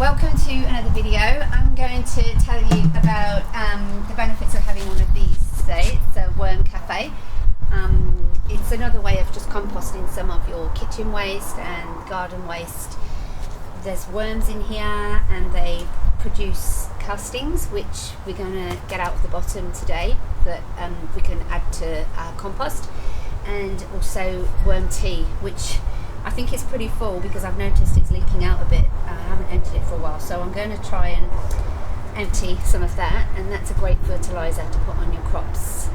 Welcome to another video. I'm going to tell you about the benefits of having one of these today. It's a worm cafe. It's another way of just composting some of your kitchen waste and garden waste. There's worms in here and they produce castings which we're going to get out of the bottom today that we can add to our compost, and also worm tea, which I think it's pretty full because I've noticed it's leaking out a bit. I haven't emptied it for a while, so I'm going to try and empty some of that, and that's a great fertilizer to put on your crops.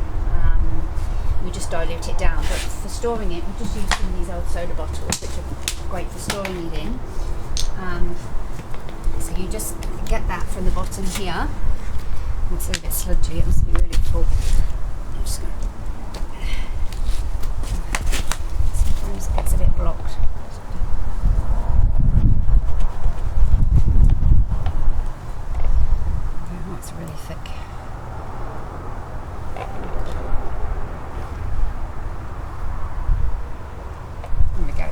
We just dilute it down, but for storing it we just use some of these old soda bottles which are great for storing it in. So you just get that from the bottom here. It's a bit sludgy, it must be really full. I'm just going to, sometimes it gets a bit blocked. Oh, it's really thick. There we go.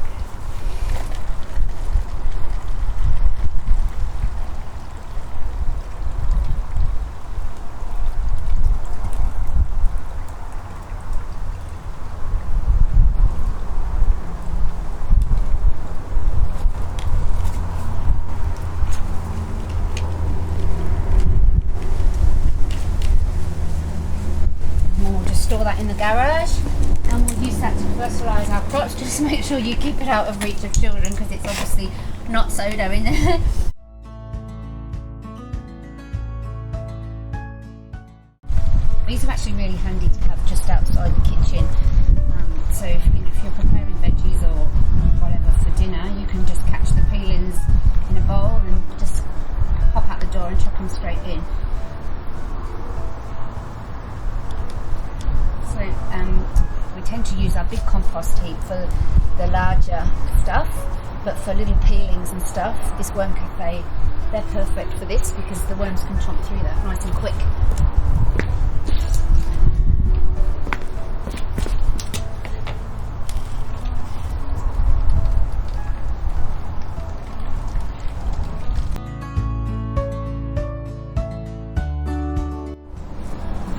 Store that in the garage, and we'll use that to fertilise our crops. Just make sure you keep it out of reach of children because it's obviously not soda in there. These are actually really handy to have just outside the kitchen. So if you're preparing veggies or whatever for dinner, you can just catch the peelings in a bowl and just pop out the door and chuck them straight in. We tend to use our big compost heap for the larger stuff, but for little peelings and stuff, this worm cafe, they're perfect for this because the worms can chomp through that nice and quick.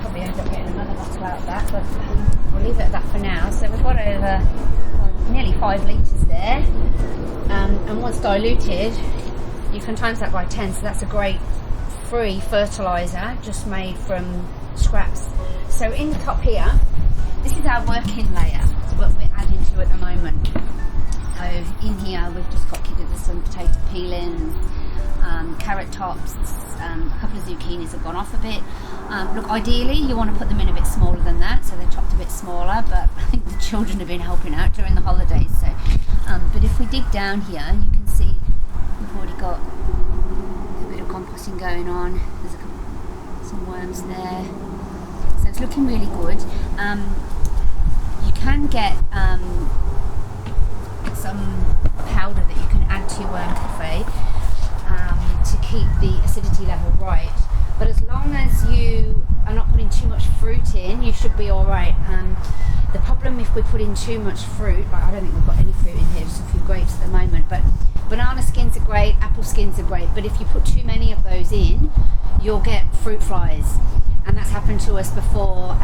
Probably end up getting another bottle out of that, but we'll leave it at that for now. So we've got over nearly 5 litres there, and once diluted you can times that by 10, so that's a great free fertiliser just made from scraps. So in the top here, this is our working layer, so what we're adding to at the moment. So in here we've just got some potato peelings, carrot tops, a couple of zucchinis have gone off a bit. Look, ideally you want to put them in a bit smaller than that, so they're chopped a bit smaller, but I think the children have been helping out during the holidays. So, but if we dig down here, you can see we've already got a bit of composting going on. There's some worms there, so it's looking really good. You can get some powder that you can add to your worm cafe to keep the acidity level right, but as long as you are not putting too much fruit in, you should be alright. The problem if we put in too much fruit, like I don't think we've got any fruit in here, just a few grapes at the moment, but banana skins are great, apple skins are great, but if you put too many of those in, you'll get fruit flies, and that's happened to us before.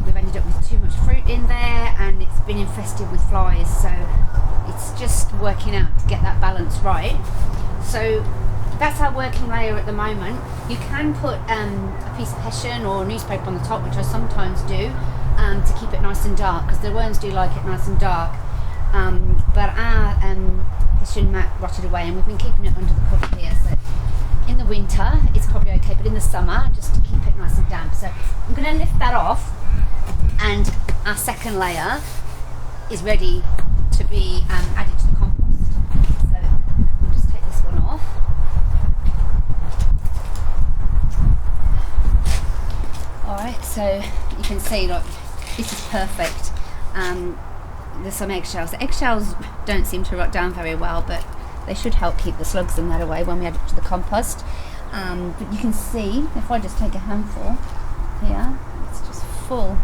We've ended up with too much fruit in there and it's been infested with flies, so it's just working out to get that balance right. So that's our working layer at the moment. You can put a piece of hessian or newspaper on the top, which I sometimes do, to keep it nice and dark, because the worms do like it nice and dark. But our hessian mat rotted away and we've been keeping it under the cover here, so in the winter it's probably okay, but in the summer just to keep it nice and damp. So I'm going to lift that off, and our second layer is ready to be added to the compost. So we'll just take this one off. Alright, so you can see, look, this is perfect. There's some eggshells. The eggshells don't seem to rot down very well, but they should help keep the slugs and that away when we add it to the compost. But you can see, if I just take a handful here, it's just full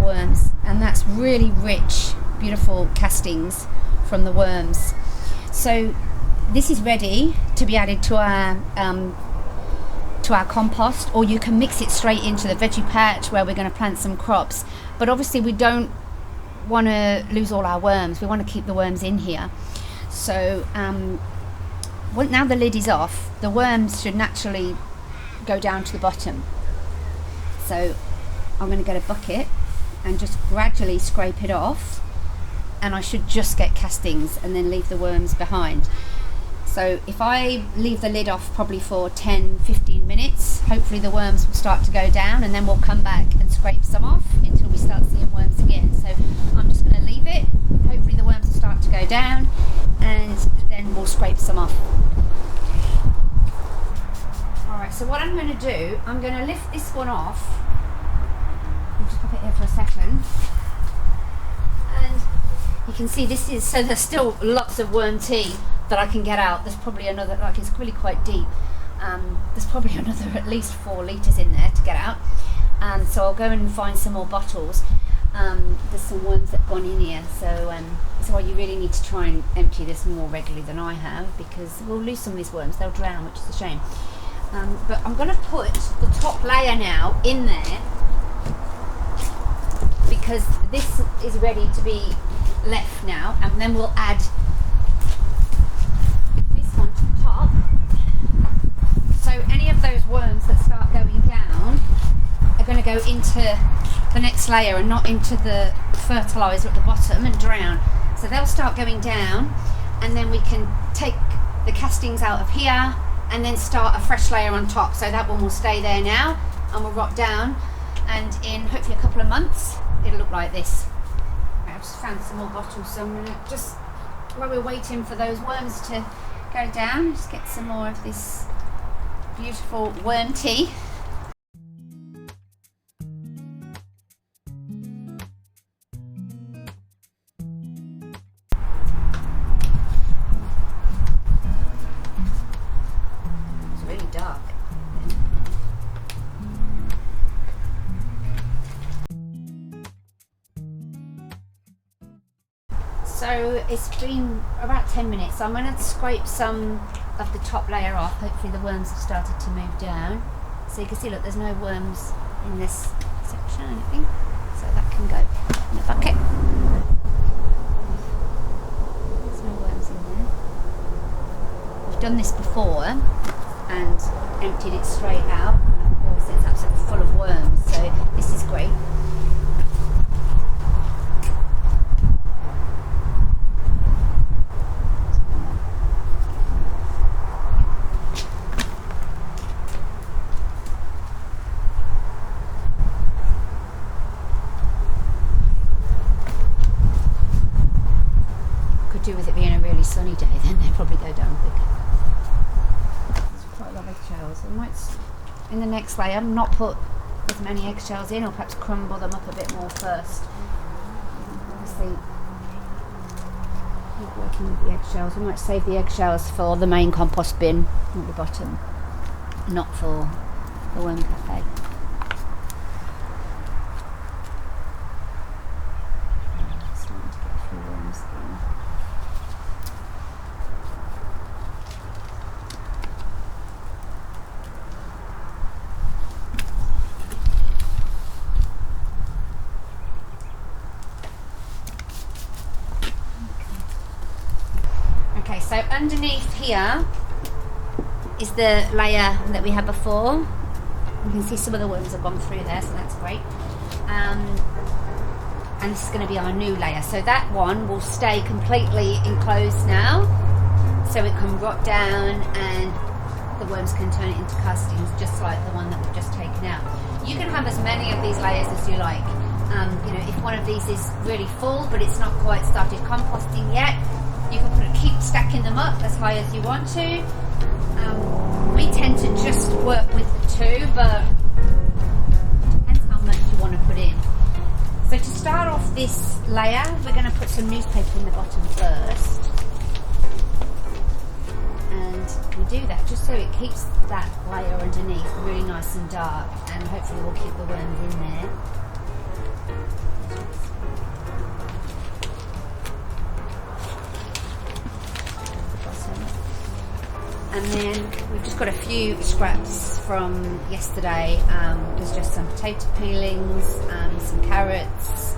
worms, and that's really rich, beautiful castings from the worms. So this is ready to be added to our compost, or you can mix it straight into the veggie patch where we're going to plant some crops. But obviously we don't want to lose all our worms. We want to keep the worms in here. So now the lid is off, the worms should naturally go down to the bottom. So I'm going to get a bucket and just gradually scrape it off, and I should just get castings and then leave the worms behind. So if I leave the lid off probably for 10-15 minutes, hopefully the worms will start to go down, and then we'll come back and scrape some off until we start seeing worms again. So I'm just going to leave it, hopefully the worms will start to go down, and then we'll scrape some off. Alright, so what I'm going to do, I'm going to lift this one off. I'll just pop it here for a second. And you can see this is, so there's still lots of worm tea that I can get out. There's probably another, like, it's really quite deep. There's probably another at least 4 litres in there to get out. So I'll go and find some more bottles. There's some worms that have gone in here, so you really need to try and empty this more regularly than I have, because we'll lose some of these worms, they'll drown, which is a shame. But I'm going to put the top layer now in there, because this is ready to be left now, and then we'll add this one to the top. So any of those worms that start going down are going to go into the next layer and not into the fertilizer at the bottom and drown. So they'll start going down, and then we can take the castings out of here and then start a fresh layer on top. So that one will stay there now and will rot down, and in hopefully a couple of months it'll look like this. Right, I've just found some more bottles, so I'm going to just, while we're waiting for those worms to go down, just get some more of this beautiful worm tea. It's really dark. So it's been about 10 minutes. So I'm going to scrape some of the top layer off. Hopefully the worms have started to move down. So you can see, look, there's no worms in this section, I think. So that can go in the bucket. There's no worms in there. We've done this before and emptied it straight out. And of course it's absolutely full of worms. So this is great. Do with it being a really sunny day, then they'll probably go down quicker. There's quite a lot of eggshells. I might, in the next layer, not put as many eggshells in, or perhaps crumble them up a bit more first. Obviously, keep working with the eggshells. We might save the eggshells for the main compost bin at the bottom, not for the worm cafe. Starting to get a few worms in. Okay, so underneath here is the layer that we had before. You can see some of the worms have gone through there, so that's great. And this is going to be our new layer. So that one will stay completely enclosed now, so it can rot down and the worms can turn it into castings, just like the one that we've just taken out. You can have as many of these layers as you like. You know, if one of these is really full but it's not quite started composting yet, you can keep stacking them up as high as you want to. We tend to just work with the 2, but it depends how much you want to put in. So to start off this layer, we're going to put some newspaper in the bottom first. And we do that just so it keeps that layer underneath really nice and dark, and hopefully we'll keep the worms in there. And then we've just got a few scraps from yesterday. There's just some potato peelings, some carrots,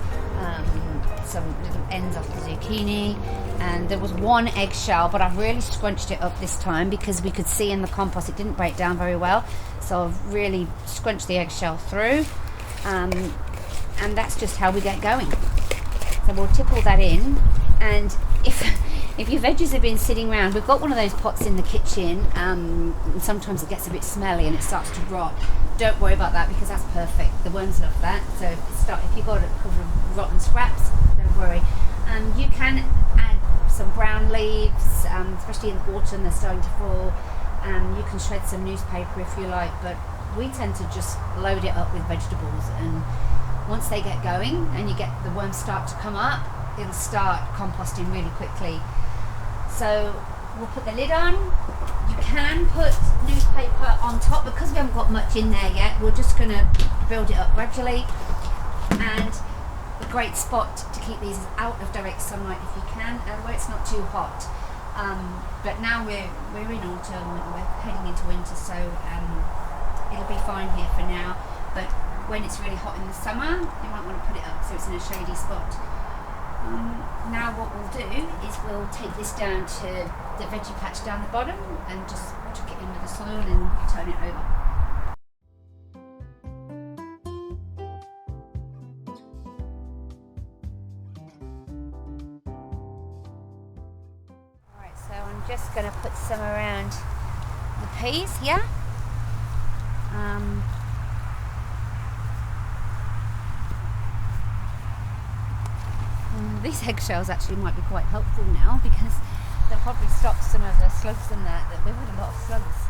some little ends off the zucchini, and there was one eggshell, but I've really scrunched it up this time because we could see in the compost it didn't break down very well, so I've really scrunched the eggshell through, and that's just how we get going. So we'll tip all that in, and if your veggies have been sitting around, we've got one of those pots in the kitchen, and sometimes it gets a bit smelly and it starts to rot. Don't worry about that because that's perfect. The worms love that. So if you've got a couple of rotten scraps, don't worry. You can add some brown leaves, especially in autumn, they're starting to fall. You can shred some newspaper if you like, but we tend to just load it up with vegetables, and once they get going and you get the worms start to come up, it'll start composting really quickly. So we'll put the lid on. You can put newspaper on top because we haven't got much in there yet. We're just going to build it up gradually, and a great spot to keep these is out of direct sunlight if you can, and where it's not too hot. But now we're in autumn, we're heading into winter, so it'll be fine here for now. But when it's really hot in the summer, you might want to put it up so it's in a shady spot. Now what we'll do is we'll take this down to the veggie patch down the bottom and just chuck it into the soil and turn it over. Alright, so I'm just going to put some around the peas here. These eggshells actually might be quite helpful now because they'll probably stop some of the slugs and that. We've had a lot of slugs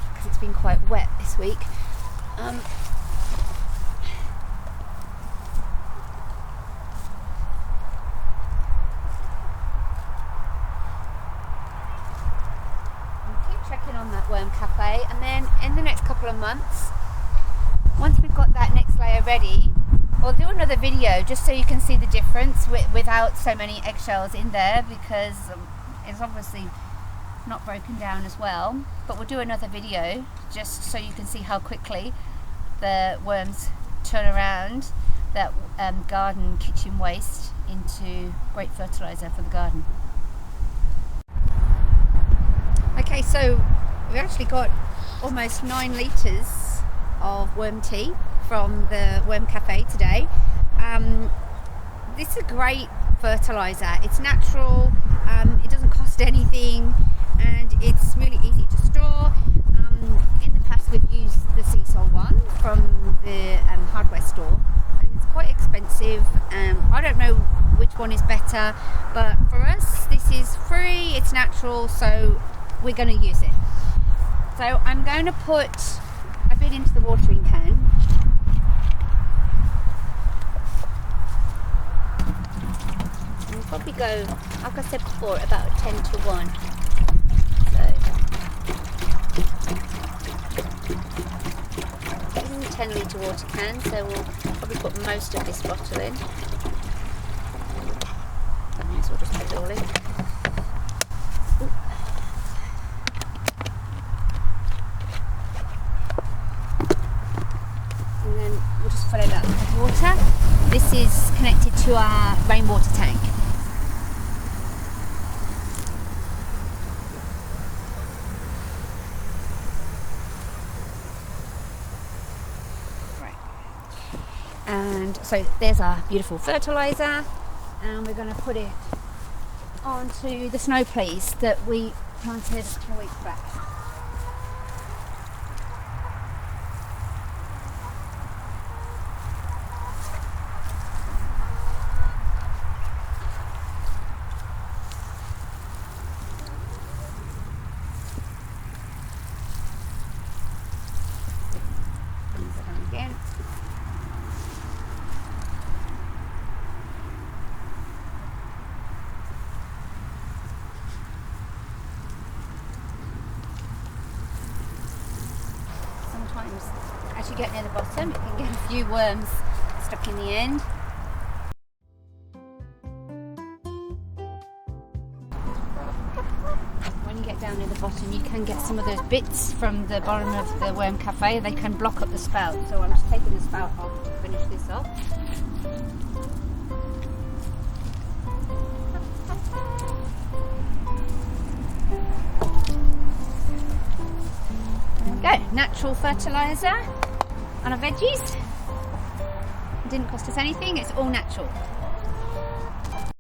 because it's been quite wet this week. Keep checking on that worm cafe, and then in the next couple of months, once we've got that next layer ready, we'll do another video just so you can see the difference without so many eggshells in there, because it's obviously not broken down as well. But we'll do another video just so you can see how quickly the worms turn around that garden kitchen waste into great fertilizer for the garden. Okay, so we actually got almost 9 litres of worm tea from the worm cafe today. This is a great fertilizer. It's natural, it doesn't cost anything, and it's really easy to store. In the past we've used the sea salt one from the hardware store, and it's quite expensive. I don't know which one is better, but for us this is free, it's natural, so we're going to use it. So I'm going to put a bit into the watering can. We'll probably go, like I said before, about 10 to 1. So this is a 10 litre water can, so we'll probably put most of this bottle in. That means we'll just put it all in. And then we'll just fill it up with water. This is connected to our rainwater tank. And so there's our beautiful fertilizer, and we're going to put it onto the snow peas that we planted a couple of weeks back. Again. Sometimes as you get near the bottom, you can get a few worms stuck in the end. When you get down near the bottom, and you can get some of those bits from the bottom of the worm cafe. They can block up the spout. So I'm just taking the spout off to finish this off. There we go, natural fertilizer on our veggies. It didn't cost us anything, it's all natural.